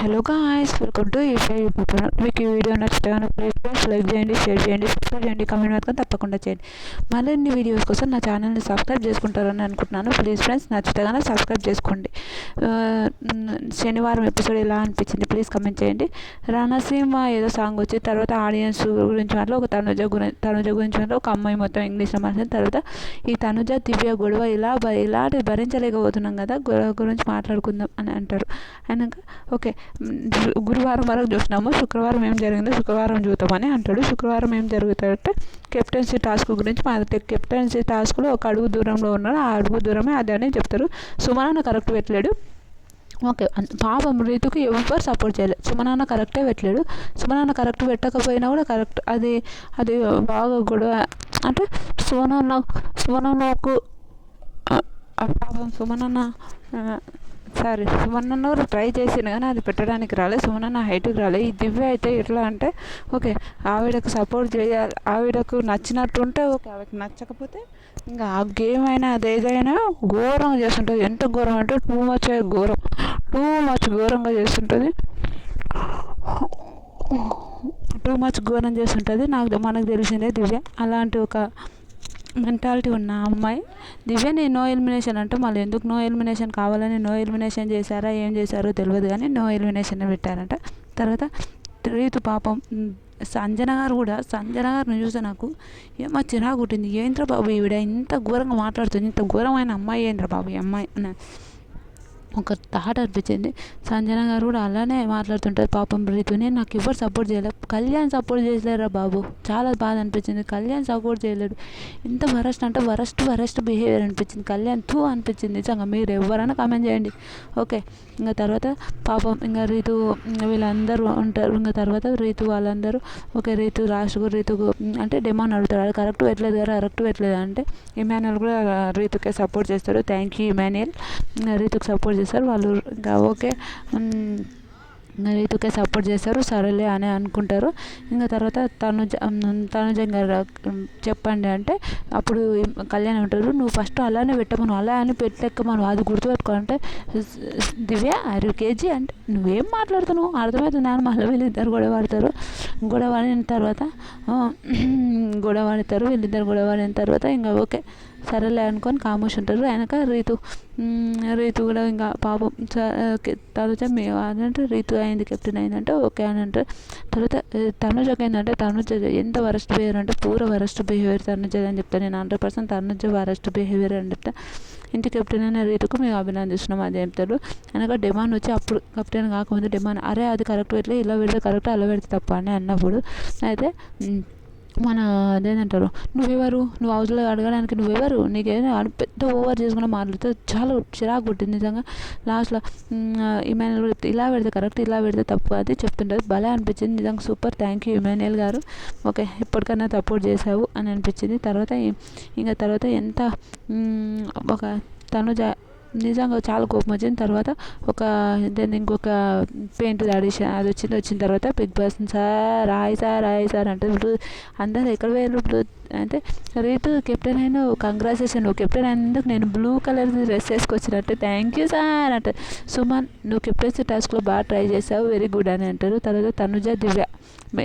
Hello guys, welcome to YouTube channel. మీకు ఈ video నచ్చితే ప్లీజ్ లైక్ చేయండి, షేర్ చేయండి, సబ్స్క్రైబ్ చేయండి, కమెంట్ మాత్రం తప్పకుండా చేయండి. మరిన్ని వీడియోస్ కోసం నా ఛానల్ని సబ్స్క్రైబ్ చేసుకుంటారని అనుకుంటున్నాను. ప్లీజ్ ఫ్రెండ్స్, నచ్చితే కానీ సబ్స్క్రైబ్ చేసుకోండి. శనివారం ఎపిసోడ్ ఎలా అనిపించింది ప్లీజ్ కమెంట్ చేయండి. రణసీమ ఏదో సాంగ్ వచ్చి తర్వాత ఆడియన్స్ గురించి మాత్రం ఒక తనుజ గురించి మాత్రం ఒక అమ్మాయి మొత్తం ఇంగ్లీష్లో మాట్లాడిన తర్వాత ఈ తనుజ దివ్య గొడవ ఇలాంటి భరించలేకపోతున్నాం కదా, గొడవ గురించి మాట్లాడుకుందాం అని అంటారు. అయినాక ఓకే, గురువారం వరకు చూసినాము, శుక్రవారం ఏం జరిగిందో శుక్రవారం చూద్దామని అంటాడు. శుక్రవారం ఏం జరుగుతాడంటే కెప్టెన్సీ టాస్క్ గురించి కెప్టెన్సీ టాస్క్లో ఒక అడుగు దూరంలో ఉన్నాడు, ఆ అడుగు దూరమే అది అని చెప్తారు. సుమన కరెక్ట్ పెట్టలేడు. ఓకే, పాపం రీతుకి ఎవరు సపోర్ట్ చేయలేదు. సుమనాన్న కరెక్టే పెట్టలేడు. సుమనాన్న కరెక్ట్ పెట్టకపోయినా కూడా కరెక్ట్ అది బాగా గొడవ అంటే సుమనాన్నకు పాపం సుమనన్న ట్రై చేసింది కానీ అది పెట్టడానికి రాలేదు. సుమనన్న హైట్కి రాలేదు. ఈ దివ్య అయితే ఎట్లా అంటే ఓకే, ఆవిడకు సపోర్ట్ చేయాలి, ఆవిడకు నచ్చినట్టు ఉంటే ఓకే, ఆవిడకి నచ్చకపోతే ఇంకా ఆ గేమ్ అయినా అది ఏదైనా ఘోరంగా చేస్తుంటుంది. ఎంత ఘోరం అంటే టూ మచ్ ఘోరంగా చేస్తుంటుంది. మనకు తెలిసిందే దివ్య అలాంటి ఒక మెంటాలిటీ ఉన్న అమ్మాయి. దివ్య నేను నో ఎలిమినేషన్ అంటే మళ్ళీ ఎందుకు నో ఎలిమినేషన్ కావాలని నో ఎలిమినేషన్ చేశారా ఏం చేశారో తెలియదు కానీ నో ఎలిమినేషన్ పెట్టారంట. తర్వాత రీతు పాపం సంజన గారిని చూస్తే నాకు ఏమో చిరాకు పుట్టింది. ఏంద్ర బాబు ఈవిడ ఇంత ఘోరంగా మాట్లాడుతుంది, ఇంత ఘోరమైన అమ్మాయి ఏంద్ర బాబు ఈ అమ్మాయి అని ఒక థాట్ అనిపించింది. సంజన గారు కూడా అలానే మాట్లాడుతుంటారు పాపం రీతుని. నాకు ఎవరు సపోర్ట్ చేయలేదు, కళ్యాణ్ సపోర్ట్ చేయలేరా బాబు, చాలా బాధ అనిపించింది. కళ్యాణ్ సపోర్ట్ చేయలేడు, ఇంత వరస్ట్ అంటే వరస్ట్ బిహేవియర్ అనిపించింది. కళ్యాణ్ టూ అనిపించింది నిజంగా. మీరు ఎవరైనా కామెంట్ చేయండి. ఓకే, ఇంకా తర్వాత పాపం ఇంకా రీతు వీళ్ళందరూ ఉంటారు. ఇంకా తర్వాత రీతు వాళ్ళందరూ ఓకే, రీతుకు అంటే డిమాండ్ అడుగుతాడు, అది కరెక్ట్ పెట్టలేదు అంటే ఇమాన్యుయల్ కూడా రీతుకే సపోర్ట్ చేస్తాడు. థ్యాంక్ యూ ఇమాన్యుయల్, రీతుకి సపోర్ట్ చేస్తారు వాళ్ళు. ఇంకా ఓకే, రీతుకే సపోర్ట్ చేస్తారు, సరేలే అని అనుకుంటారు. ఇంకా తర్వాత తనుజ గారు చెప్పండి అంటే అప్పుడు కళ్యాణ్ ఉంటారు, నువ్వు ఫస్ట్ అలానే పెట్టమను, అలా అని పెట్టెక్కమను, అది గుర్తుపెట్టుకోవాలంటే దివ్య 6 kg అంటే నువ్వేం మాట్లాడుతున్నావు అర్థమవుతుంది అని మళ్ళీ వీళ్ళిద్దరు గొడవ ఆడిన తర్వాత ఇంకా ఓకే సరేలే అనుకొని కామోష్ ఉంటారు. ఆయనక రీతు కూడా ఇంకా పాపం తనుజ అంటే రీతు అయింది, కెప్టెన్ అయిందంటే ఓకే అని అంటారు. తర్వాత తనుజకి ఏంటంటే తనుజ ఎంత వరస్ట్ బిహేవియర్ అంటే వరస్ట్ బిహేవియర్ తనుజ అని చెప్తాను నేను. 100% తనుజ వరస్ట్ బిహేవియర్ అని చెప్తా. ఇంటి కెప్టెన్ అయిన రీతుకు మేము అభినందిస్తున్నాం అని చెప్తారు. అనగా డిమాండ్ వచ్చి అప్పుడు కెప్టెన్ కాకముందు డిమాండ్ అది కరెక్ట్ పెట్టలే, ఇలా పెడితే కరెక్ట్ అలా పెడితే తప్ప అని అన్నప్పుడు అయితే మన అదేంటంటారు, నువ్వు హౌస్లో అడగడానికి నువ్వెవరు, నీకేదో పెద్ద ఓవర్ చేసుకుని మాట్లాడితే చాలా చిరాకు పుట్టింది నిజంగా. లాస్ట్లో ఇమాన్యుయల్ ఇలా పెడితే కరెక్ట్ ఇలా పెడితే తప్పు అది చెప్తుంటుంది. భలే అనిపించింది నిజంగా. సూపర్, థ్యాంక్ యూ ఇమాన్యుయల్ గారు, ఓకే ఇప్పటికన్నా సపోర్ట్ చేసావు అని అనిపించింది. తర్వాత ఎంత ఒక తనుజ నిజంగా చాలా కోపం వచ్చింది. తర్వాత ఇంకొక పెయింట్ ఆడిషన్ అది వచ్చిన తర్వాత బిగ్ బాస్ సార్ సార్ అంటే ఇప్పుడు అందరూ ఎక్కడ పోయారు ఇప్పుడు అంటే రీతు కెప్టెన్ అయినా కంగ్రాచులేషన్, నువ్వు కెప్టెన్ అయినందుకు నేను బ్లూ కలర్ డ్రెస్ వేసుకొచ్చినట్టు థ్యాంక్ యూ సార్ అంటే. సుమన్ నువ్వు కెప్టెన్సీ టాస్క్లో బాగా ట్రై చేసావు, వెరీ గుడ్ అని అంటారు. తర్వాత తనుజ దివ్య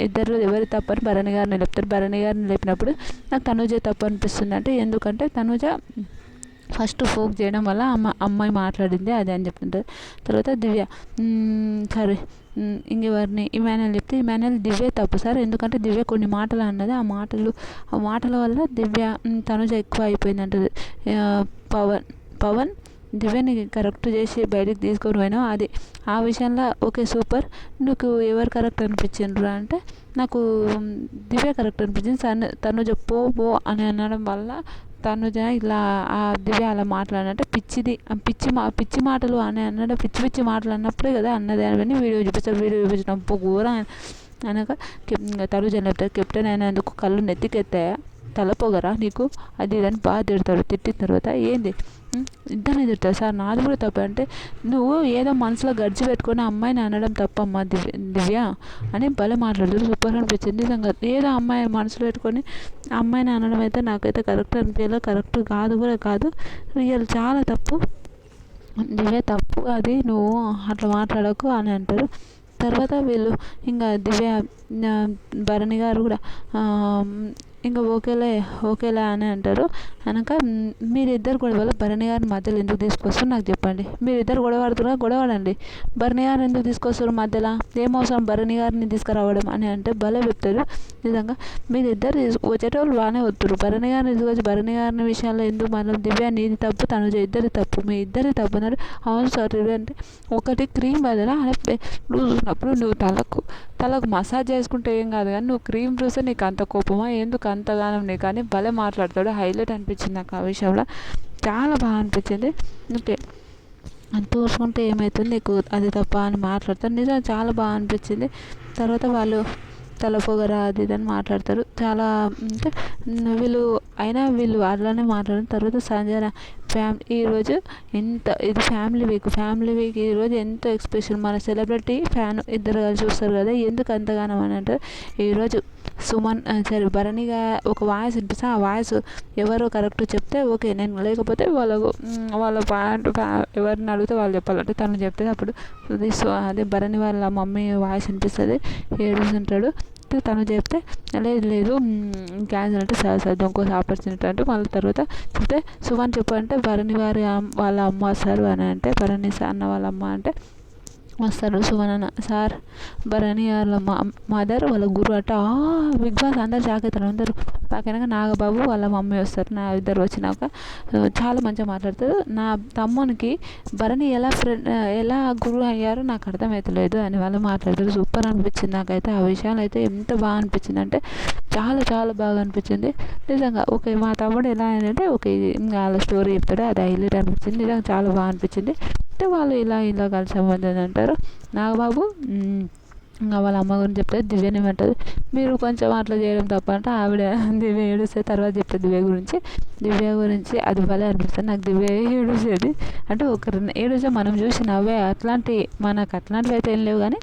ఇద్దరు ఎవరి తప్పని భరణి గారిని లేపుతారు. భరణి గారిని లేపినప్పుడు నాకు తనుజ తప్పు అనిపిస్తుంది అంటే ఎందుకంటే తనుజ ఫస్ట్ ఫోక్ చేయడం వల్ల అమ్మాయి మాట్లాడింది అది అని చెప్తుంటారు. తర్వాత దివ్య సరే ఇంకెవరిని ఇమాన్యుయల్ చెప్తే ఇమాన్యుయల్ దివ్య తప్పు సార్, ఎందుకంటే దివ్య కొన్ని మాటలు అన్నది, ఆ మాటల వల్ల దివ్య తనుజ ఎక్కువ అయిపోయింది అంటది. పవన్ దివ్యని కరెక్ట్ చేసి బయటికి తీసుకొని పోయినావు, అది ఆ విషయంలో ఓకే సూపర్. నీకు ఎవరు కరెక్ట్ అనిపించిండ్రు అంటే నాకు దివ్య కరెక్ట్ అనిపించింది. తనుజ పో అని అనడం వల్ల తనుజ ఇలా ఆ దివ్య అలా మాట్లాడినంటే పిచ్చి మాటలు అని అన్నాడు. పిచ్చి మాటలు అన్నప్పుడే కదా అన్నది అని వీడియో చూపించినప్పుడు ఘోరం అనక తనుజ చెప్తారు, కెప్టెన్ అయినందుకు కళ్ళు నెత్తికెత్తాయా, తలపోగరా నీకు అది ఇదని బాగా తిడతాడు. తిట్టిన తర్వాత ఏంది ఇద్దరిని తిడతాడు సార్, నాది కూడా తప్ప అంటే నువ్వు ఏదో మనసులో గడిచి పెట్టుకొని అమ్మాయిని అనడం తప్పమ్మా దివ్య అని భలే మాట్లాడుతాడు. సూపర్ అనిపించింది నిజంగా. ఏదో అమ్మాయి మనసులో పెట్టుకొని అమ్మాయిని అనడం అయితే నాకైతే కరెక్ట్ అనిపించలేదు, కరెక్ట్ కాదు కూడా కాదు, రియల్ చాలా తప్పు. దివ్య తప్పు అది, నువ్వు అట్లా మాట్లాడకు అని అంటారు. తర్వాత వీళ్ళు ఇంకా దివ్య భరణి గారు కూడా ఇంకా ఓకేలే అని అంటారు. అనక మీరిద్దరు గొడవలో భరణి గారిని మధ్యలో ఎందుకు తీసుకొస్తారు నాకు చెప్పండి. మీరిద్దరు గొడవడండి, భరణి గారిని ఎందుకు తీసుకొస్తారు మధ్యలో, ఏం అవసరం భరణి గారిని తీసుకురావడం అని అంటే భలే చెప్తారు. నిజంగా మీరిద్దరు వచ్చేటోళ్ళు బాగానే వస్తారు, భరణి గారిని తీసుకొచ్చి భరణి గారిని విషయాల్లో ఎందుకు మనం దివ్య నీది తప్పు తనుజ ఇద్దరి తప్పు, మీ ఇద్దరి తప్పు అన్నారు. అవును సార్ అంటే ఒకటి క్రీమ్ బదులు నువ్వు చూసినప్పుడు నువ్వు తలకు మసాజ్ చేసుకుంటే ఏం కాదు కానీ నువ్వు క్రీమ్ చూస్తే నీకు అంత కోపమా, ఎందుకు అంతగానం నీకు అని భలే మాట్లాడతాడు. హైలైట్ అనిపించింది నాకు ఆ విషయంలో, చాలా బాగా అనిపించింది. ఓకే అది చూసుకుంటే ఏమవుతుంది నీకు అది తప్ప అని మాట్లాడతారు. నిజంగా చాలా బాగా అనిపించింది. తర్వాత వాళ్ళు తలపొగరా అది ఇది అని మాట్లాడతారు. చాలా అంటే వీళ్ళు అలానే మాట్లాడిన తర్వాత సంజన ఈరోజు ఇది ఫ్యామిలీ వీక్ ఈరోజు ఎంతో ఎక్స్పెషల్, మన సెలబ్రిటీ ఫ్యాన్ ఇద్దరు కలిసి చూస్తారు కదా, ఎందుకు అంతగానం అని అంటారు. ఈరోజు సుమన్ భరణిగా ఒక వాయిస్ వినిపిస్తే ఆ వాయిస్ ఎవరో కరెక్ట్ చెప్తే ఓకే, నేను లేకపోతే వాళ్ళ పాయింట్ ఎవరిని అడిగితే వాళ్ళు చెప్పాలంటే తను చెప్తే అప్పుడు అదే భరణి వాళ్ళ మమ్మీ వాయిస్ వినిపిస్తుంది, ఏడుస్తుంటాడు. తను చెప్తే లేదు క్యాన్సల్ అంటే సరే ఇంకోసారి ఆపర్చునిటీ అంటే మళ్ళీ తర్వాత చెప్తే సుమన్ చెప్పంటే భరణి వాళ్ళ అమ్మ వస్తారు అని అంటే భరణి అన్న వాళ్ళ అమ్మ అంటే వస్తారు సుమన్ అన్న సార్ భరణి వాళ్ళ మదర్ వాళ్ళ గురువు అట. బిగ్ బాస్ అందరు షాక్ అవుతారు. అందరూ నాకైనా నాగబాబు వాళ్ళ మమ్మీ వస్తారు, నా ఇద్దరు వచ్చినాక చాలా మంచిగా మాట్లాడతారు. నా తమ్మునికి భరణి ఎలా గురువు అయ్యారో నాకు అర్థమవుతలేదు అని వాళ్ళు మాట్లాడతారు. సూపర్ అనిపించింది నాకైతే ఆ విషయాలు అయితే, ఎంత బాగా అనిపించింది అంటే చాలా చాలా బాగా అనిపించింది నిజంగా. ఓకే మా తమ్ముడు ఎలా అంటే ఓకే వాళ్ళ స్టోరీ చెప్తాడు, అది హైలైట్ అనిపించింది. నిజంగా చాలా బాగా అనిపించింది. అంటే వాళ్ళు ఇలా కలిసి సంబంధం అంటారు. నాగబాబు ఇంకా వాళ్ళ అమ్మ గురించి చెప్తే దివ్యని ఏమంటుంది, మీరు కొంచెం అట్లా చేయడం తప్ప అంటే ఆవిడ దివ్య ఏడుస్తే తర్వాత చెప్తుంది దివ్య గురించి అది భలే అనిపిస్తుంది నాకు. దివ్య ఏడుసేది అంటే ఒకరు ఏడుస్తే మనం చూసి నవ్వే మనకు అట్లాంటివి అయితే ఏం లేవు కానీ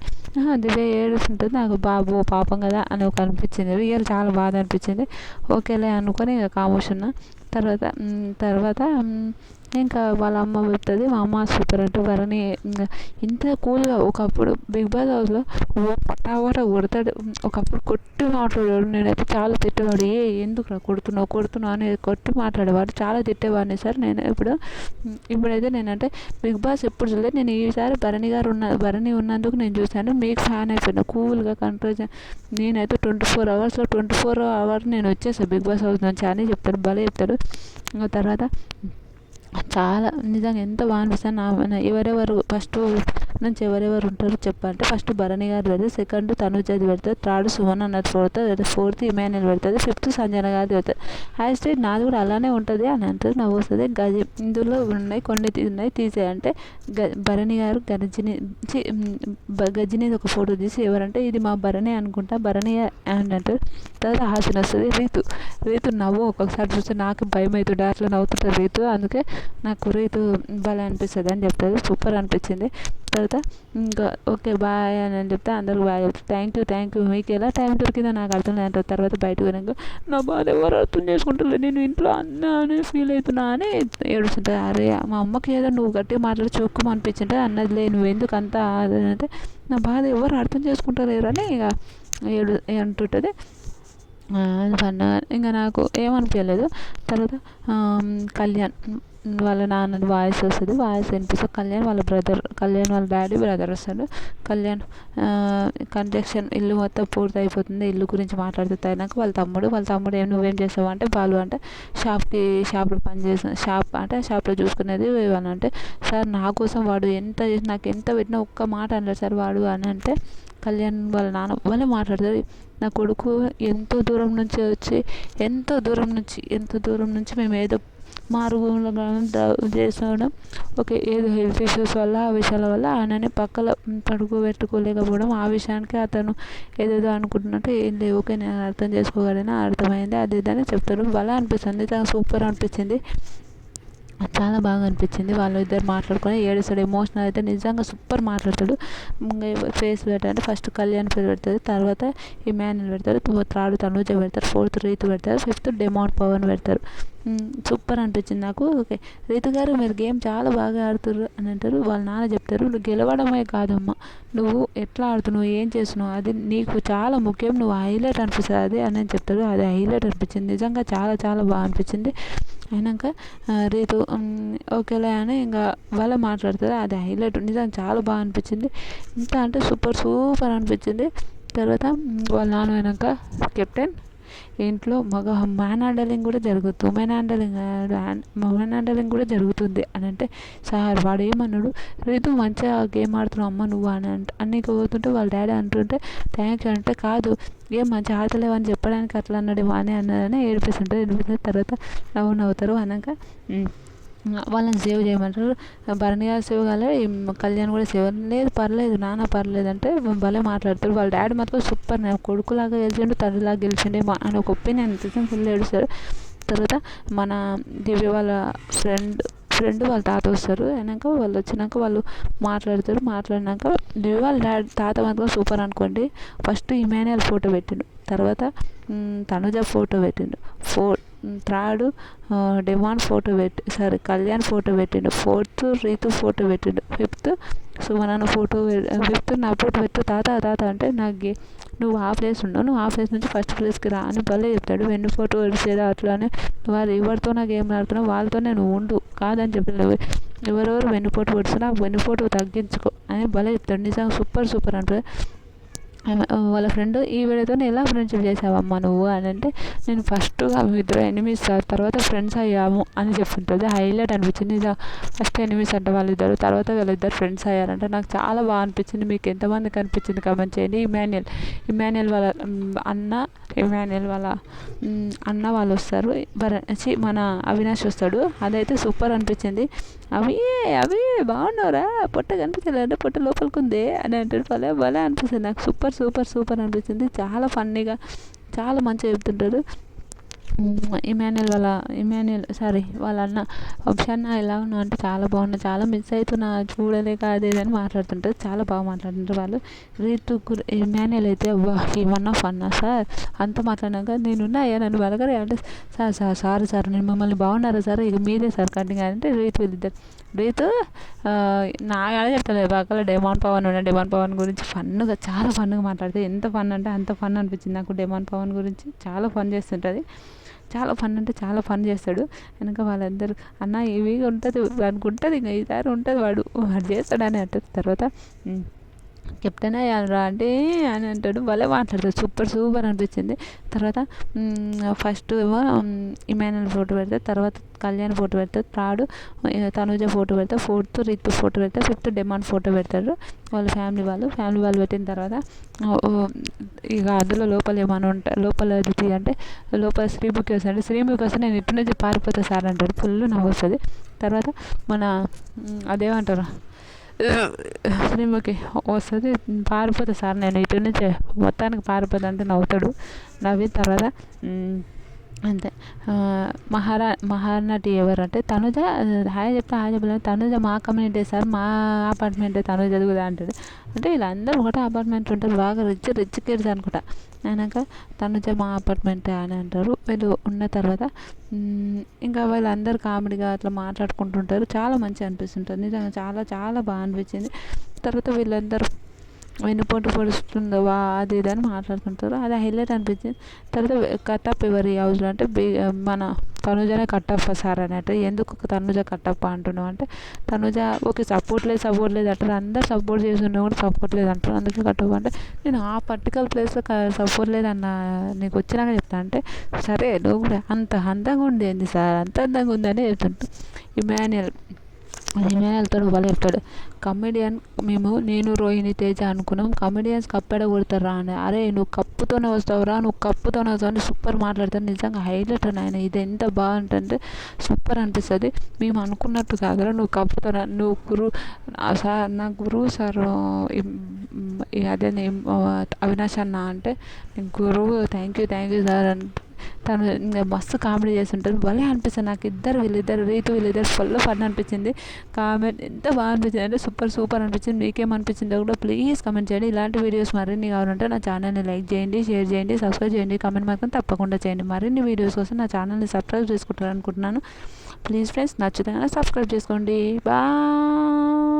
దివ్య ఏడుస్తుంటుంది. నాకు బాబు పాపం కదా అని ఒక అనిపించింది. రియల్ చాలా బాధ అనిపించింది. ఓకేలే అనుకొని ఇక కామోషున్నా. తర్వాత ఇంకా వాళ్ళ అమ్మ చెప్తుంది, మా అమ్మ సూపర్ అంటే భరణి ఇంత కూల్గా ఒకప్పుడు బిగ్ బాస్ హౌస్లో పటాపట కొడతాడు, ఒకప్పుడు కొట్టి మాట్లాడాడు. నేనైతే చాలా తిట్టేవాడు, ఎందుకు కొడుతున్నావు అని కొట్టి మాట్లాడేవాడు, చాలా తిట్టేవాడిని సార్. నేను ఇప్పుడైతే నేనంటే బిగ్ బాస్ ఎప్పుడు చూడలేదు, నేను ఈసారి భరణి ఉన్నందుకు నేను చూశాను, మీకు ఫ్యాన్ అయిపోయినా కూల్గా కంట్రోల్. నేనైతే 24 అవర్స్ నేను వచ్చేసాను బిగ్ బాస్ హౌస్ నుంచి అని చెప్తాడు, భలే చెప్తాడు. తర్వాత చాలా నిజంగా ఎంత బాగా అనిపిస్తుంది. ఎవరెవరు ఫస్ట్ నుంచి ఎవరెవరు ఉంటారో చెప్పంటే ఫస్ట్ భరణి గారు పెడతారు, సెకండ్ తనుజది పెడతారు, థర్డ్ సుమన్ అన్నది ఫోర్త్ ఇమాన్యుల్ పెడుతుంది, ఫిఫ్త్ సంజన గారిది పెడతారు. హ్యాష్ట్యాగ్ నాది కూడా అలానే ఉంటుంది అని అంటారు. నవ్వు వస్తుంది. ఇందులో కొన్ని ఉన్నాయి తీసేయంటే భరణి గారు గజిని ఒక ఫోటో తీసి ఎవరంటే ఇది మా భరణి అనుకుంటా, భరణి అని అంటారు. తర్వాత హాసన వస్తుంది. రీతు నవ్వు ఒక్కొక్కసారి చూస్తే నాకు భయం అవుతుంది, అట్లా నవ్వుతుంటారు రీతు, అందుకే నాకు రీతు భలే అనిపిస్తుంది అని చెప్తారు. సూపర్ అనిపించింది. తర్వాత ఇంకా ఓకే బాయ్ అని చెప్తే అందరికి బాయ్ చెప్తారు. థ్యాంక్ యూ మీకు ఎలా టైం దొరికిందో నాకు అర్థం లేదు. తర్వాత బయటకు పోయినాక నా బాధ ఎవరు అర్థం చేసుకుంటారు, నేను ఇంట్లో అన్నా అని ఫీల్ అవుతున్నా అని ఏడుస్తుంటుంది. అరే మా అమ్మకి ఏదో నువ్వు గట్టిగా మాట్లాడి చూక్కుమ అనిపించింటే అన్నదిలే, నువ్వు ఎందుకు అంతా అంటే నా బాధ ఎవరు అర్థం చేసుకుంటారు అని ఇక అంటుంటుంది. ఇంకా నాకు ఏమనిపించలేదు. తర్వాత కళ్యాణ్ వాళ్ళ నాన్నది వాయిస్ వస్తుంది, వాయిస్ వినిపిస్తే కళ్యాణ్ వాళ్ళ డాడీ బ్రదర్ వస్తాడు. కళ్యాణ్ కన్స్ట్రక్షన్ ఇల్లు మొత్తం పూర్తి అయిపోతుంది, ఇల్లు గురించి మాట్లాడుతూ అయినాక వాళ్ళ తమ్ముడు నువ్వేం చేస్తావు అంటే బాలు అంటే షాప్లో షాప్లో చూసుకునేది అని అంటే సార్ నా కోసం వాడు నాకు ఎంత పెట్టినా ఒక్క మాట అనలేదు సార్ వాడు అని అంటే కళ్యాణ్ వాళ్ళ నాన్న వాళ్ళే మాట్లాడతారు. నా కొడుకు ఎంతో దూరం నుంచి మేము ఏదో మారుగులో చేసుకోవడం ఓకే, ఏదో హెల్త్ ఇష్యూస్ వల్ల ఆ విషయాల వల్ల ఆయనని పక్కన పడుకోబెట్టుకోలేకపోవడం, ఆ విషయానికి అతను ఏదేదో అనుకుంటున్నట్టు ఏం లేవు, ఓకే నేను అర్థం చేసుకోగలిగినా అర్థమైంది అది ఇదని చెప్తారు. భలే అనిపిస్తుంది, సూపర్ అనిపించింది, చాలా బాగా అనిపించింది. వాళ్ళు ఇద్దరు మాట్లాడుకొని ఏడుస్తాడు, ఎమోషనల్ అయితే నిజంగా సూపర్ మాట్లాడతాడు. ఫేస్ పెట్టాలంటే ఫస్ట్ కళ్యాణ్ ఫేస్ పెడతారు, తర్వాత ఇమాన్యుల్ పెడతారు, థర్డ్ తనుజ పెడతారు, ఫోర్త్ రీతు పెడతారు, ఫిఫ్త్ డెమాన్ పవన్ పెడతారు. సూపర్ అనిపించింది నాకు. ఓకే, రీతు గారు మీరు గేమ్ చాలా బాగా ఆడుతుర్రు అని అంటారు. వాళ్ళ నాన్న చెప్తారు, నువ్వు గెలవడమే కాదమ్మా, నువ్వు ఎట్లా ఆడుతున్నావు, ఏం చేస్తున్నావు, అది నీకు చాలా ముఖ్యం, నువ్వు హైలైట్ అనిపిస్తుంది అది అని చెప్తారు. అది హైలైట్ అనిపించింది నిజంగా, చాలా చాలా బాగా అనిపించింది. అయినాక రీతు ఓకేలే అని ఇంకా వాళ్ళ మాట్లాడుతుంది. అది హైలైట్ నిజంగా చాలా బాగా అనిపించింది. ఇంత అంటే సూపర్ సూపర్ అనిపించింది. తర్వాత వాళ్ళ నాన్న అయినాక కెప్టెన్ ఇంట్లో మ్యాన్ హ్యాండలింగ్ కూడా జరుగుతుంది, ఉమెన్ హ్యాండలింగ్ కూడా జరుగుతుంది అని అంటే, సార్ వాడు ఏమన్నాడు, రీతు మంచిగా గేమ్ ఆడుతున్నావు అమ్మ నువ్వు అని అన్నీకి పోతుంటే వాళ్ళ డాడీ అంటుంటే థ్యాంక్ యూ అంటే, కాదు గేమ్ మంచిగా ఆడతలేవు అని చెప్పడానికి అట్లా అన్నాడేమో అని అన్నదని ఏడిపిస్తుంటారు. తర్వాత నవ్వుతారు. అన్నాక వాళ్ళని సేవ్ చేయమంటారు. భరణి గారు సేవ్ కాలే, కళ్యాణ్ కూడా సేవ్ లేదు, పర్లేదు నాన్న పర్లేదు అంటే భలే మాట్లాడతారు. వాళ్ళ డాడీ మాత్రం సూపర్, నేను కొడుకులాగా గెలిచిండు, తండ్రిలాగా గెలిచిండే అని ఒక ఒపీనియన్ ఫుల్ ఏడుస్తారు. తర్వాత మన దివ్య వాళ్ళ ఫ్రెండ్ వాళ్ళ తాత వస్తారు. అయినాక వాళ్ళు వచ్చినాక వాళ్ళు మాట్లాడినాక దివ్య వాళ్ళ తాత మాత్రం సూపర్ అనుకోండి. ఫస్ట్ ఇమాన్యుయల్ ఫోటో పెట్టిండు, తర్వాత తనుజ ఫోటో పెట్టిండు, third demon photo Kalyan photo పెట్టిండు, ఫోర్త్ రీతు ఫోటో పెట్టిండు, ఫిఫ్త్ సుమనన్న ఫోటో, ఫిఫ్త్ నా ఫోటో పెట్టు తాత అంటే నాకు నువ్వు ఆ ప్లేస్ ఉండవు, నువ్వు ఆ ప్లేస్ నుంచి ఫస్ట్ ప్లేస్కి రా అని భలే చెప్తాడు. వెన్ను ఫోటో వచ్చేదా అట్లానే వాళ్ళు ఎవరితో నాకు ఏం ఆడుతున్నావు వాళ్ళతోనే నువ్వు ఉండు కాదని చెప్పి ఎవరెవరు వెన్ను ఫోటో పడుతున్నా వెన్ను ఫోటో తగ్గించుకో అని భలే చెప్తాడు. నిజంగా సూపర్ సూపర్ అంటే వాళ్ళ ఫ్రెండ్ ఈ వీడియోతో ఎలా ఫ్రెండ్షిప్ చేసావమ్మా నువ్వు అని అంటే, నేను ఫస్ట్గా ఇద్దరు ఎనిమీస్ తర్వాత ఫ్రెండ్స్ అయ్యాము అని చెప్తుంటుంది. హైలైట్ అనిపించింది. ఫస్ట్ ఎనిమీస్ అంటే వాళ్ళిద్దరు, తర్వాత వాళ్ళిద్దరు ఫ్రెండ్స్ అయ్యారంటే నాకు చాలా బాగా అనిపించింది. మీకు ఎంతమందికి అనిపించింది కామెంట్ చేయండి. ఇమాన్యుయల్ వాళ్ళ అన్న వాళ్ళు వస్తారు, మన అవినాష్ వస్తాడు. అదైతే సూపర్ అనిపించింది. అవి బాగున్నావురా, పొట్ట కనిపించలేదంటే పొట్ట లోపలికి ఉంది అని అంటాడు. భలే అనిపిస్తుంది నాకు. సూపర్ అనిపించింది. చాలా ఫన్నీగా చాలా మంచిగా చెప్తుంటాడు. వాళ్ళ అన్న వంశన్న ఎలా ఉన్నావు అంటే, చాలా బాగున్నా, చాలా మిస్ అవుతున్నా, చూడలేక అది అని మాట్లాడుతుంటారు. చాలా బాగా మాట్లాడుతుంటారు వాళ్ళు. ఇమాన్యుయల్ అయితే ఏమన్నా ఫన్నా సార్ అంత మాట్లాడినాక నేనున్నా అయ్యా నన్ను బలగరే అంటే, సార్ నేను మిమ్మల్ని బాగున్నారా సార్, ఇక మీదే సార్ కటింగ్ అంటే రీతు నా అదే చెప్తలేదు పక్కన డెమాన్ పవన్ గురించి చాలా ఫన్గా మాట్లాడితే, ఎంత ఫన్ అంటే అంత ఫన్ అనిపించింది నాకు. డెమాన్ పవన్ గురించి చాలా ఫన్ చేస్తుంటుంది, చాలా ఫన్ అంటే చాలా ఫన్ చేస్తాడు. వెనక వాళ్ళందరూ అన్న ఇవి ఉంటుంది అనుకుంటుంది, ఇంకా ఈసారి ఉంటుంది వాడు చేస్తాడని అంటారు. తర్వాత కెప్టెన్ అయ్యానురా అంటే అని అంటాడు. భలే మాట్లాడతాడు. సూపర్ అనిపించింది. తర్వాత ఫస్ట్ ఏమో ఇమాన్యుయల్ ఫోటో పెడతారు, తర్వాత కళ్యాణ్ ఫోటో పెడతారు, థర్డ్ తనుజ ఫోటో పెడతారు, ఫోర్త్ రీతు ఫోటో పెడతారు, ఫిఫ్త్ డెమాన్ ఫోటో పెడతారు. వాళ్ళ ఫ్యామిలీ వాళ్ళు పెట్టిన తర్వాత ఇక అందులో లోపల ఏమైనా ఉంటాయి, లోపల అంటే లోపల శ్రీముఖి వస్తుంది. శ్రీముఖి వస్తే నేను ఇటు నుంచి పారిపోతా సార్ అంటాడు. ఫుల్ నవ్వు వస్తుంది. తర్వాత మన అదేమంటారు శ్రీముఖి వస్తుంది, పారిపోతా సార్ నేను ఇటు నుంచే మొత్తానికి పారిపోతా అంటే నవ్వుతాడు. నవ్విన తర్వాత అంతే. మహానటి ఎవరంటే తనుజ. హాయ్ చెప్పలేదు, తనుజ మా కమ్యూనిటీ సార్, మా అపార్ట్మెంటే తనుజ కూడా అంటాడు. అంటే వీళ్ళందరూ ఒకటే అపార్ట్మెంట్ ఉంటారు, బాగా రిచ్ కిడ్స్ అనుకుంటా. అయినాక తనుజ మా అపార్ట్మెంటే అని అంటారు. వీళ్ళు ఉన్న తర్వాత ఇంకా వీళ్ళందరూ కామెడీగా అట్లా మాట్లాడుకుంటుంటారు. చాలా మంచిగా అనిపిస్తుంటుంది నిజంగా, చాలా చాలా బాగా అనిపించింది. తర్వాత వీళ్ళందరూ వెన్నుపోటు పొడుస్తుందో అది ఇది అని మాట్లాడుకుంటారు. అది హైలైట్ అనిపించింది. తర్వాత కట్టప్ ఎవరి హౌస్లో అంటే మన తనుజనే కట్టప్ప సార్ అన్నట్టు. ఎందుకు తనుజ కట్టప్ప అంటున్నావు అంటే, తనుజ ఓకే సపోర్ట్ లేదు అంటారు, అందరు సపోర్ట్ చేస్తున్నా కూడా సపోర్ట్ లేదు అంటారు, అందుకే కట్టప్ప అంటే, నేను ఆ పర్టికులర్ ప్లేస్లో సపోర్ట్ లేదన్న నీకు వచ్చినాక చెప్తా అంటే, సరే నువ్వు కూడా అంత అందంగా ఉంది ఏంది సార్, అంత అందంగా ఉందని చెప్తుంటా. ఇమాన్యుయల్తో వాళ్ళు చెప్తాడు, కమెడియన్ నేను రోహిణి తేజ అనుకున్నాం, కమెడియన్స్ కప్పెడ కొడతారా అని. అరే నువ్వు కప్పుతోనే వస్తావురా, నువ్వు కప్పుతోనే వస్తావు అని సూపర్ మాట్లాడతాను. నిజంగా హైలైట్ అని ఆయన. ఇది ఎంత బాగుంటుందంటే సూపర్ అనిపిస్తుంది. మేము అనుకున్నట్టు కాదురా, నువ్వు కప్పుతోనే, నువ్వు సార్ నా గురువు సార్ అదే అవినాష్ అన్న అంటే, గురువు థ్యాంక్ యూ సార్ అని తను ఇంకా మస్తు కామెడీ చేస్తుంటారు. భలే అనిపిస్తుంది నాకు వీళ్ళిద్దరు వీళ్ళిద్దరు ఫుల్ ఫన్ అనిపించింది. కామెంట్ ఎంత బాగా అనిపించింది అంటే సూపర్ అనిపించింది. మీకేమనిపించిందో కూడా ప్లీజ్ కమెంట్ చేయండి. ఇలాంటి వీడియోస్ మరిన్ని కావాలంటే నా ఛానల్ని లైక్ చేయండి, షేర్ చేయండి, సబ్స్క్రైబ్ చేయండి, కమెంట్ మాత్రం తప్పకుండా చేయండి. మరిన్ని వీడియోస్ కోసం నా ఛానల్ని సబ్స్క్రైబ్ చేసుకుంటారు అనుకుంటున్నాను. ప్లీజ్ ఫ్రెండ్స్, నచ్చితే సబ్స్క్రైబ్ చేసుకోండి. బాయ్.